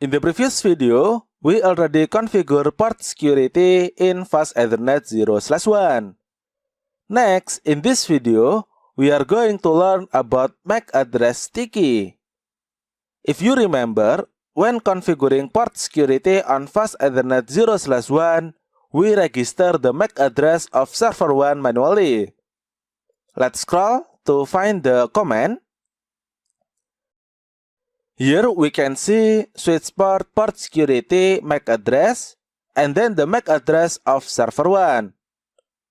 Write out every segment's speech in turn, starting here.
In the previous video, we already configured port security in Fast Ethernet 0/1. Next, in this video, we are going to learn about MAC address sticky. If you remember, when configuring port security on Fast Ethernet 0/1, we register the MAC address of server 1 manually. Let's scroll to find the command. Here we can see switch port security MAC address and then the MAC address of server 1.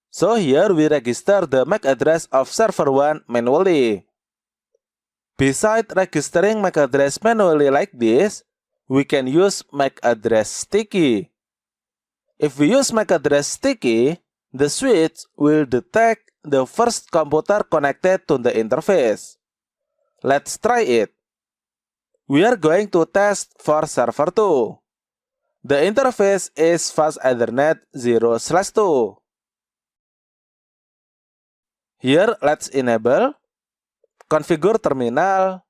So here we register the MAC address of server 1 manually. Besides registering MAC address manually like this, we can use MAC address sticky. If we use MAC address sticky, the switch will detect the first computer connected to the interface. Let's try it. We are going to test for server 2. The interface is Fast Ethernet 0/2. Here, let's enable, configure terminal,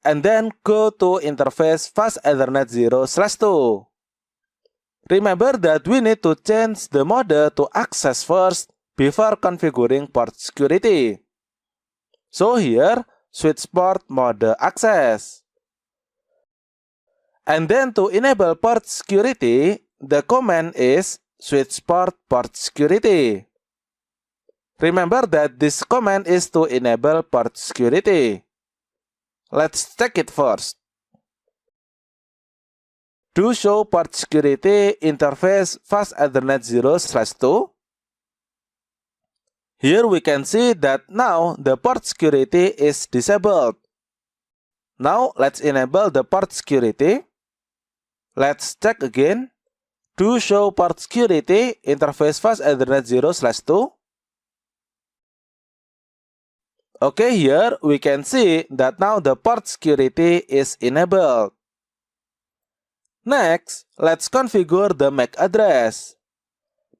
and then go to interface Fast Ethernet 0/2. Remember that we need to change the mode to access first before configuring port security. So here, switch port mode access. And then to enable port security, the command is switch port security. Remember that this command is to enable port security. Let's check it first. Do show port security interface Fast Ethernet 0/2. Here we can see that now the port security is disabled. Now let's enable the port security. Let's check again. Do show port security interface Fast Ethernet 0/2. Okay, here we can see that now the port security is enabled. Next, let's configure the MAC address.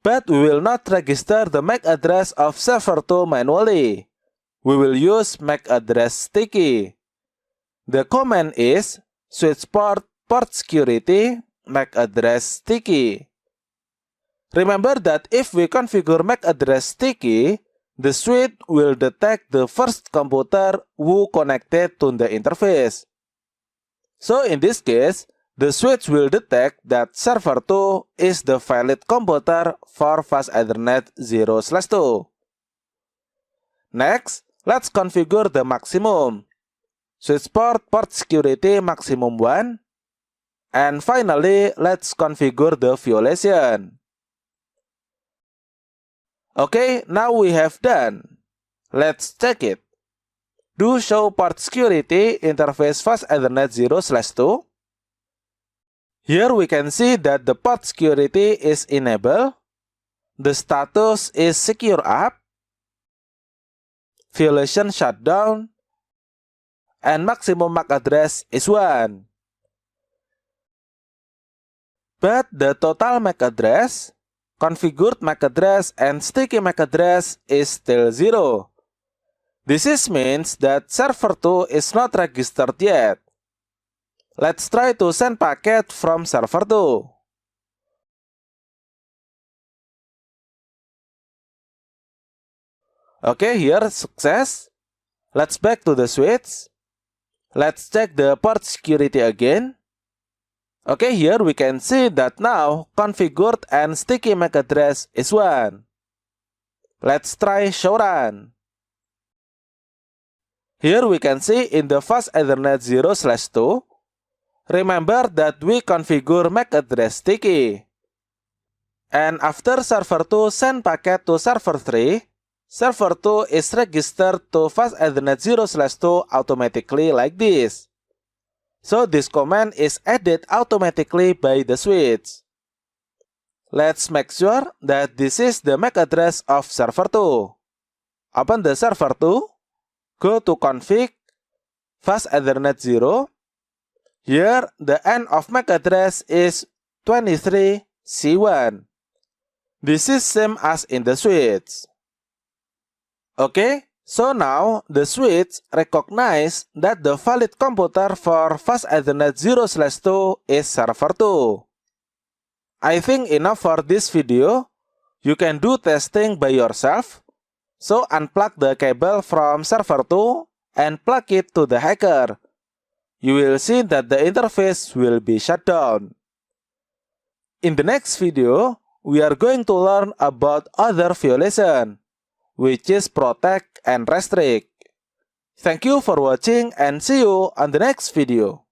But we will not register the MAC address of server 2 manually. We will use MAC address sticky. The command is switch port security MAC address sticky. Remember that if we configure MAC address sticky, the switch will detect the first computer who connected to the interface. So in this case, the switch will detect that server 2 is the valid computer for Fast Ethernet 0/2. Next, let's configure the maximum. Switch port security maximum 1. And finally, let's configure the violation. Okay, now we have done. Let's check it. Do show port security interface Fast Ethernet 0/2. Here we can see that the port security is enabled. The status is secure up. Violation shutdown. And maximum MAC address is 1. But the total MAC address, configured MAC address, and sticky MAC address is still 0. This means that server 2 is not registered yet. Let's try to send packet from server 2. Okay, here success. Let's back to the switch. Let's check the port security again. Okay, here we can see that now configured and sticky MAC address is 1. Let's try show run. Here we can see in the Fast Ethernet 0/2, remember that we configure MAC address sticky. And after server 2 send packet to server 3, server 2 is registered to Fast Ethernet 0/2 automatically like this. So this command is added automatically by the switch. Let's make sure that this is the MAC address of server 2. Open the server 2. Go to config, Fast Ethernet 0. Here, the end of MAC address is 23C1. This is same as in the switch. Okay, So now, the switch recognizes that the valid computer for fast Ethernet 0/2 is server 2. I think enough for this video. You can do testing by yourself. So unplug the cable from server 2 and plug it to the hacker. You will see that the interface will be shut down. In the next video, we are going to learn about other violation, which is protect and restrict. Thank you for watching and see you on the next video.